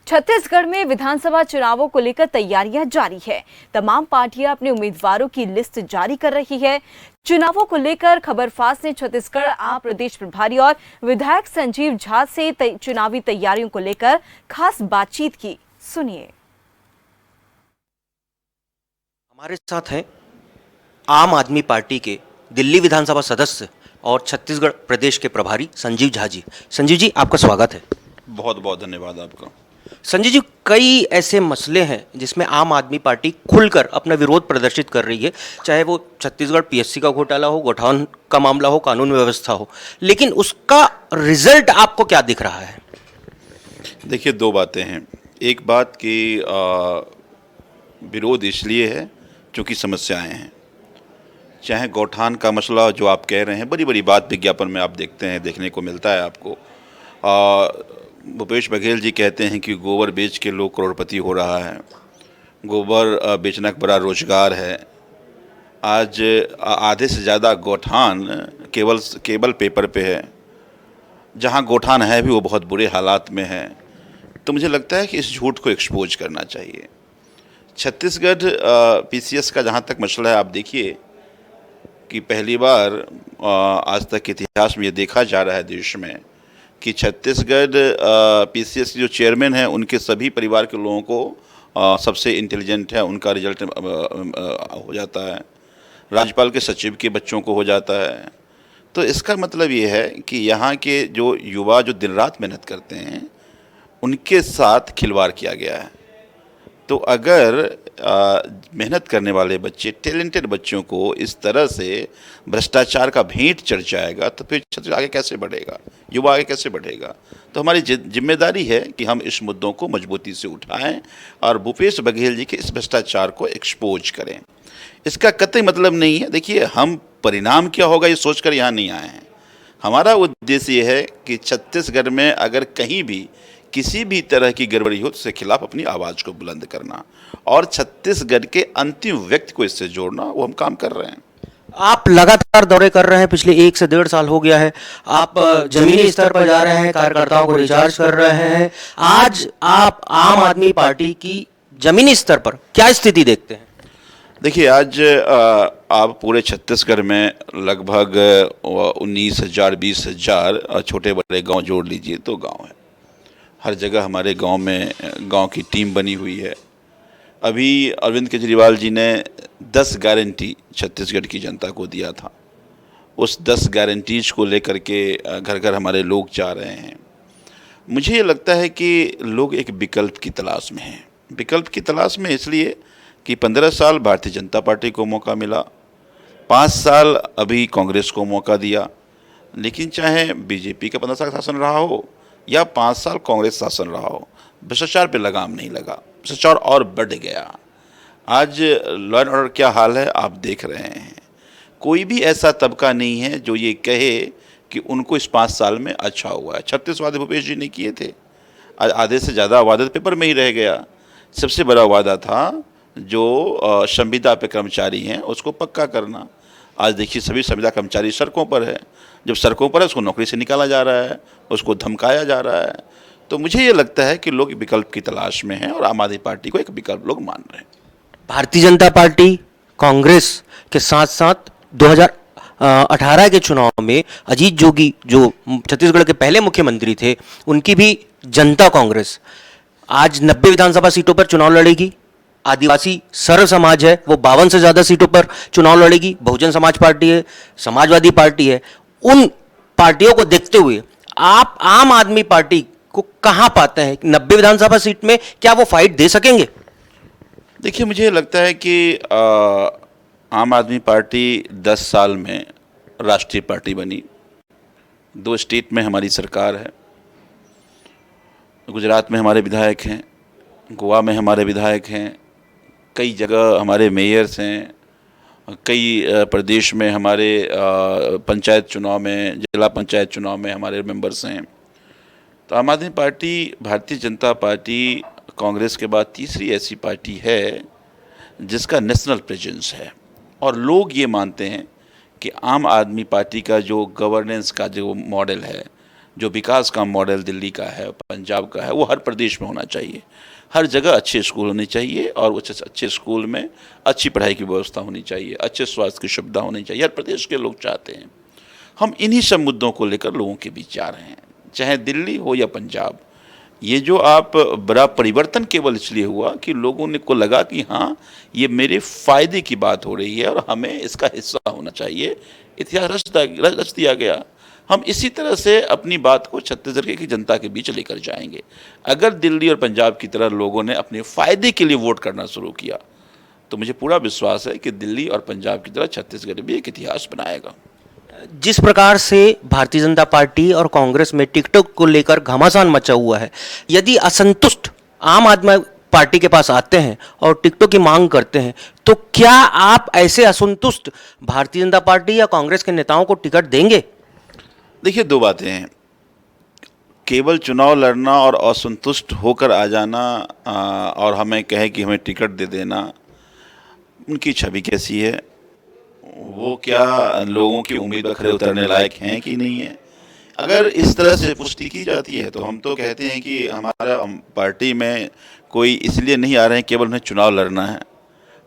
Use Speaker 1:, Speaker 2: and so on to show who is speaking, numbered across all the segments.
Speaker 1: छत्तीसगढ़ में विधानसभा चुनावों को लेकर तैयारियां जारी है। तमाम पार्टियां अपने उम्मीदवारों की लिस्ट जारी कर रही है। चुनावों को लेकर खबरफास्ट ने छत्तीसगढ़ आप प्रदेश प्रभारी और विधायक संजीव झा से चुनावी तैयारियों को लेकर खास बातचीत की। सुनिए।
Speaker 2: हमारे साथ हैं आम आदमी पार्टी के दिल्ली विधानसभा सदस्य और छत्तीसगढ़ प्रदेश के प्रभारी संजीव झा जी। संजीव जी, आपका स्वागत है।
Speaker 3: बहुत बहुत धन्यवाद आपका।
Speaker 2: संजीव जी, कई ऐसे मसले हैं जिसमें आम आदमी पार्टी खुलकर अपना विरोध प्रदर्शित कर रही है, चाहे वो छत्तीसगढ़ पीएससी का घोटाला हो, गौठान का मामला हो, कानून व्यवस्था हो, लेकिन उसका रिजल्ट आपको क्या दिख रहा है?
Speaker 3: देखिए, दो बातें हैं। एक बात कि विरोध इसलिए है क्योंकि समस्याएं हैं। चाहे गौठान का मसला जो आप कह रहे हैं, बड़ी बड़ी बात विज्ञापन में आप देखते हैं, देखने को मिलता है आपको। भूपेश बघेल जी कहते हैं कि गोबर बेच के लोग करोड़पति हो रहा है, गोबर बेचना एक बड़ा रोजगार है। आज आधे से ज़्यादा गौठान केवल पेपर पे है, जहां गौठान है भी वो बहुत बुरे हालात में है। तो मुझे लगता है कि इस झूठ को एक्सपोज करना चाहिए। छत्तीसगढ़ पीसीएस का जहां तक मसला है, आप देखिए कि पहली बार आज तक के इतिहास में ये देखा जा रहा है देश में कि छत्तीसगढ़ पीसीएस के जो चेयरमैन हैं, उनके सभी परिवार के लोगों को सबसे इंटेलिजेंट है उनका रिजल्ट हो जाता है। राज्यपाल के सचिव के बच्चों को हो जाता है। तो इसका मतलब ये है कि यहाँ के जो युवा जो दिन रात मेहनत करते हैं, उनके साथ खिलवाड़ किया गया है। तो अगर मेहनत करने वाले बच्चे, टैलेंटेड बच्चों को इस तरह से भ्रष्टाचार का भेंट चढ़ जाएगा, तो फिर छत्तीसगढ़ आगे कैसे बढ़ेगा, युवा आगे कैसे बढ़ेगा? तो हमारी जिम्मेदारी है कि हम इस मुद्दों को मजबूती से उठाएं और भूपेश बघेल जी के इस भ्रष्टाचार को एक्सपोज करें। इसका कतई मतलब नहीं है, देखिए, हम परिणाम क्या होगा ये सोचकर यहाँ नहीं आए हैं। हमारा उद्देश्य ये है कि छत्तीसगढ़ में अगर कहीं भी किसी भी तरह की गड़बड़ी हो तो उसके खिलाफ अपनी आवाज़ को बुलंद करना और छत्तीसगढ़ के अंतिम व्यक्ति को इससे जोड़ना, वो हम काम कर रहे हैं।
Speaker 2: आप लगातार दौरे कर रहे हैं, पिछले 1 से 1.5 साल हो गया है। आप जमीनी स्तर पर जा रहे हैं, कार्यकर्ताओं को रिचार्ज कर रहे हैं। आज आप आम आदमी पार्टी की जमीनी स्तर पर क्या स्थिति देखते हैं?
Speaker 3: देखिए, आज आप पूरे छत्तीसगढ़ में लगभग 19,000 20,000 छोटे बड़े गांव जोड़ लीजिए तो गांव है। हर जगह हमारे गांव में गांव की टीम बनी हुई है। अभी अरविंद केजरीवाल जी ने 10 गारंटी छत्तीसगढ़ की जनता को दिया था। उस 10 गारंटीज को लेकर के घर घर हमारे लोग जा रहे हैं। मुझे ये लगता है कि लोग एक विकल्प की तलाश में हैं। विकल्प की तलाश में इसलिए कि 15 साल भारतीय जनता पार्टी को मौका मिला, 5 साल अभी कांग्रेस को मौका दिया, लेकिन चाहे बीजेपी का 15 साल शासन रहा हो या 5 साल कांग्रेस शासन रहा हो, भ्रष्टाचार पे लगाम नहीं लगा, भ्रष्टाचार और बढ़ गया। आज लॉ एंड ऑर्डर क्या हाल है आप देख रहे हैं। कोई भी ऐसा तबका नहीं है जो ये कहे कि उनको इस 5 साल में अच्छा हुआ है। 36 वादे भूपेश जी ने किए थे, आज आधे से ज़्यादा वादे पेपर में ही रह गया। सबसे बड़ा वादा था जो संविदा पे कर्मचारी हैं उसको पक्का करना। आज देखिए, सभी संविदा कर्मचारी सड़कों पर है। जब सड़कों पर है, उसको नौकरी से निकाला जा रहा है, उसको धमकाया जा रहा है। तो मुझे ये लगता है कि लोग विकल्प की तलाश में हैं और आम आदमी पार्टी को एक विकल्प लोग मान रहे हैं।
Speaker 2: भारतीय जनता पार्टी कांग्रेस के साथ साथ 2018 के चुनाव में अजीत जोगी जो छत्तीसगढ़ के पहले मुख्यमंत्री थे, उनकी भी जनता कांग्रेस आज 90 विधानसभा सीटों पर चुनाव लड़ेगी। आदिवासी सर्व समाज है, वो 52 से ज्यादा सीटों पर चुनाव लड़ेगी। बहुजन समाज पार्टी है, समाजवादी पार्टी है। उन पार्टियों को देखते हुए आप आम आदमी पार्टी को कहां पाते हैं? 90 विधानसभा सीट में क्या वो फाइट दे सकेंगे?
Speaker 3: देखिए, मुझे लगता है कि आम आदमी पार्टी 10 साल में राष्ट्रीय पार्टी बनी। 2 स्टेट में हमारी सरकार है। गुजरात में हमारे विधायक हैं, गोवा में हमारे विधायक हैं, कई जगह हमारे मेयर्स हैं, कई प्रदेश में हमारे पंचायत चुनाव में, जिला पंचायत चुनाव में हमारे मेंबर्स हैं। तो आम आदमी पार्टी भारतीय जनता पार्टी कांग्रेस के बाद तीसरी ऐसी पार्टी है जिसका नेशनल प्रेजेंस है। और लोग ये मानते हैं कि आम आदमी पार्टी का जो गवर्नेंस का जो मॉडल है, जो विकास का मॉडल दिल्ली का है, पंजाब का है, वो हर प्रदेश में होना चाहिए। हर जगह अच्छे स्कूल होने चाहिए और अच्छे स्कूल में अच्छी पढ़ाई की व्यवस्था होनी चाहिए, अच्छे स्वास्थ्य की सुविधा होनी चाहिए। हर प्रदेश के लोग चाहते हैं। हम इन्हीं सब मुद्दों को लेकर लोगों के बीच जा रहे हैं, चाहे दिल्ली हो या पंजाब। ये जो आप बड़ा परिवर्तन केवल इसलिए हुआ कि लोगों ने को लगा कि हाँ, ये मेरे फायदे की बात हो रही है और हमें इसका हिस्सा होना चाहिए। इतिहास रच दिया गया। हम इसी तरह से अपनी बात को छत्तीसगढ़ की जनता के बीच लेकर जाएंगे। अगर दिल्ली और पंजाब की तरह लोगों ने अपने फायदे के लिए वोट करना शुरू किया तो मुझे पूरा विश्वास है कि दिल्ली और पंजाब की तरह छत्तीसगढ़ भी एक इतिहास बनाएगा।
Speaker 2: जिस प्रकार से भारतीय जनता पार्टी और कांग्रेस में टिकटॉक को लेकर घमासान मचा हुआ है, यदि असंतुष्ट आम आदमी पार्टी के पास आते हैं और टिकटॉक की मांग करते हैं, तो क्या आप ऐसे असंतुष्ट भारतीय जनता पार्टी या कांग्रेस के नेताओं को टिकट देंगे?
Speaker 3: देखिए, दो बातें हैं। केवल चुनाव लड़ना और असंतुष्ट होकर आ जाना और हमें कहे कि हमें टिकट दे देना, उनकी छवि कैसी है? वो क्या लोगों की उम्मीद पर खरे उतरने लायक हैं कि नहीं है? अगर इस तरह से पुष्टि की जाती है तो हम तो कहते हैं कि हमारा पार्टी में कोई इसलिए नहीं आ रहे हैं केवल उन्हें चुनाव लड़ना है।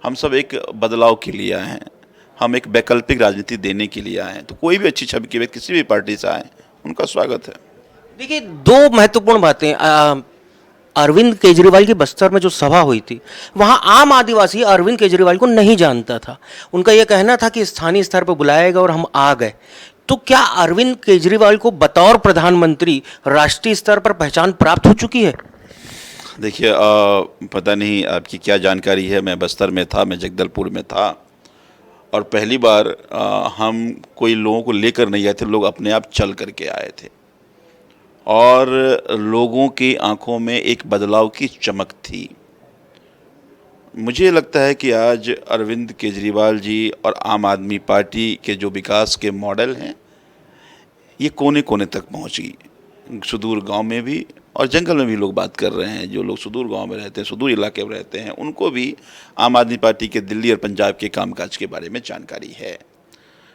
Speaker 3: हम सब एक बदलाव के लिए आए हैं, हम एक वैकल्पिक राजनीति देने के लिए आए हैं। तो कोई भी अच्छी छवि के व्यक्ति किसी भी पार्टी से आए, उनका स्वागत है।
Speaker 2: देखिए, दो महत्वपूर्ण बातें। अरविंद केजरीवाल की बस्तर में जो सभा हुई थी, वहां आम आदिवासी अरविंद केजरीवाल को नहीं जानता था। उनका यह कहना था कि स्थानीय स्तर पर बुलाएगा और हम आ गए। तो क्या अरविंद केजरीवाल को बतौर प्रधानमंत्री राष्ट्रीय स्तर पर पहचान प्राप्त हो चुकी है?
Speaker 3: देखिए, पता नहीं आपकी क्या जानकारी है। मैं बस्तर में था, मैं जगदलपुर में था और पहली बार हम कोई लोगों को लेकर नहीं आए थे, लोग अपने आप चल करके आए थे और लोगों की आंखों में एक बदलाव की चमक थी। मुझे लगता है कि आज अरविंद केजरीवाल जी और आम आदमी पार्टी के जो विकास के मॉडल हैं, ये कोने कोने तक पहुंच गई। सुदूर गांव में भी और जंगल में भी लोग बात कर रहे हैं। जो लोग सुदूर गांव में रहते हैं, सुदूर इलाके में रहते हैं, उनको भी आम आदमी पार्टी के दिल्ली और पंजाब के कामकाज के बारे में जानकारी है।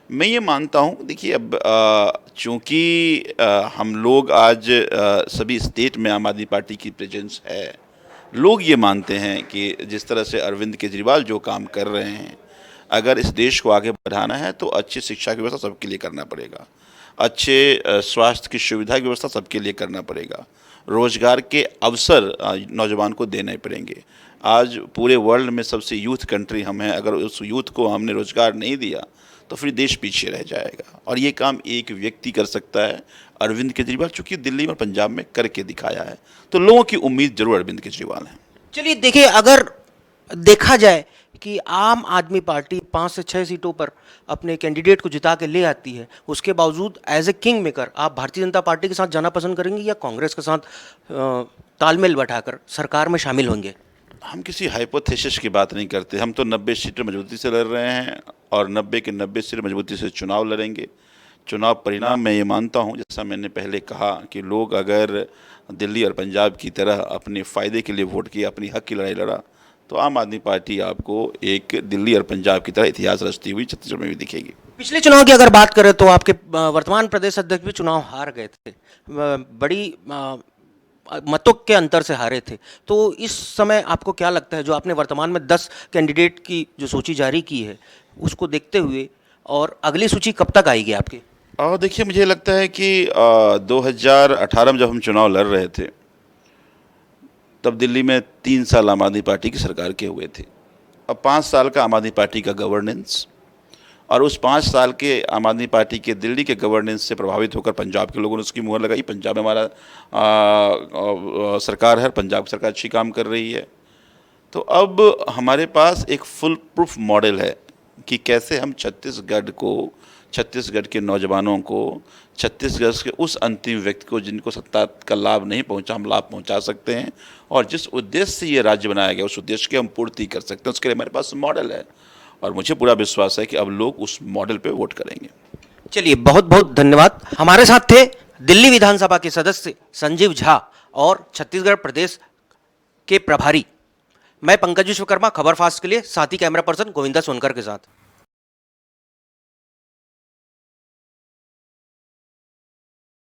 Speaker 3: मैं ये मानता हूँ, देखिए, अब चूँकि हम लोग आज सभी स्टेट में आम आदमी पार्टी की प्रेजेंस है, लोग ये मानते हैं कि जिस तरह से अरविंद केजरीवाल जो काम कर रहे हैं, अगर इस देश को आगे बढ़ाना है तो अच्छी शिक्षा की व्यवस्था सबके लिए करना पड़ेगा, अच्छे स्वास्थ्य की सुविधा की व्यवस्था सबके लिए करना पड़ेगा, रोजगार के अवसर नौजवान को देने पड़ेंगे। आज पूरे वर्ल्ड में सबसे यूथ कंट्री हम हैं। अगर उस यूथ को हमने रोजगार नहीं दिया तो फिर देश पीछे रह जाएगा। और ये काम एक व्यक्ति कर सकता है, अरविंद केजरीवाल, चूँकि दिल्ली और पंजाब में करके दिखाया है। तो लोगों की उम्मीद जरूर अरविंद केजरीवाल है।
Speaker 2: चलिए, देखिए, अगर देखा जाए कि आम आदमी पार्टी 5 से 6 सीटों पर अपने कैंडिडेट को जिता के ले आती है, उसके बावजूद एज ए किंग मेकर आप भारतीय जनता पार्टी के साथ जाना पसंद करेंगे या कांग्रेस के साथ तालमेल बैठाकर सरकार में शामिल होंगे?
Speaker 3: हम किसी हाइपोथेसिस की बात नहीं करते। हम तो 90 सीटें मजबूती से लड़ रहे हैं और 90 के 90 सीटें मजबूती से चुनाव लड़ेंगे। चुनाव परिणाम मैं ये मानता हूँ, जैसा मैंने पहले कहा, कि लोग अगर दिल्ली और पंजाब की तरह अपने फ़ायदे के लिए वोट किया, अपनी हक की लड़ाई लड़ा, तो आम आदमी पार्टी आपको एक दिल्ली और पंजाब की तरह इतिहास रचती हुई छत्तीसगढ़ में भी दिखेगी।
Speaker 2: पिछले चुनाव की अगर बात करें तो आपके वर्तमान प्रदेश अध्यक्ष भी चुनाव हार गए थे, बड़ी मतों के अंतर से हारे थे। तो इस समय आपको क्या लगता है, जो आपने वर्तमान में 10 कैंडिडेट की जो सूची जारी की है, उसको देखते हुए और अगली सूची कब तक आएगी आपकी?
Speaker 3: और देखिए, मुझे लगता है कि 2018 में जब हम चुनाव लड़ रहे थे, तब दिल्ली में 3 साल आम आदमी पार्टी की सरकार के हुए थे। अब 5 साल का आम आदमी पार्टी का गवर्नेंस, और उस 5 साल के आम आदमी पार्टी के दिल्ली के गवर्नेंस से प्रभावित होकर पंजाब के लोगों ने उसकी मुहर लगाई। पंजाब में हमारा सरकार है, पंजाब सरकार अच्छी काम कर रही है। तो अब हमारे पास एक फुल प्रूफ मॉडल है कि कैसे हम छत्तीसगढ़ के नौजवानों को, छत्तीसगढ़ के उस अंतिम व्यक्ति को जिनको सत्ता का लाभ नहीं पहुंचा, हम लाभ पहुंचा सकते हैं। और जिस उद्देश्य से ये राज्य बनाया गया, उस उद्देश्य की हम पूर्ति कर सकते हैं। उसके लिए हमारे पास मॉडल है और मुझे पूरा विश्वास है कि अब लोग उस मॉडल पे वोट करेंगे।
Speaker 2: चलिए, बहुत बहुत धन्यवाद। हमारे साथ थे दिल्ली विधानसभा के सदस्य संजीव झा और छत्तीसगढ़ प्रदेश के प्रभारी। मैं पंकज विश्वकर्मा, खबर फास्ट के लिए, साथी कैमरा पर्सन गोविंदा सोनकर के साथ।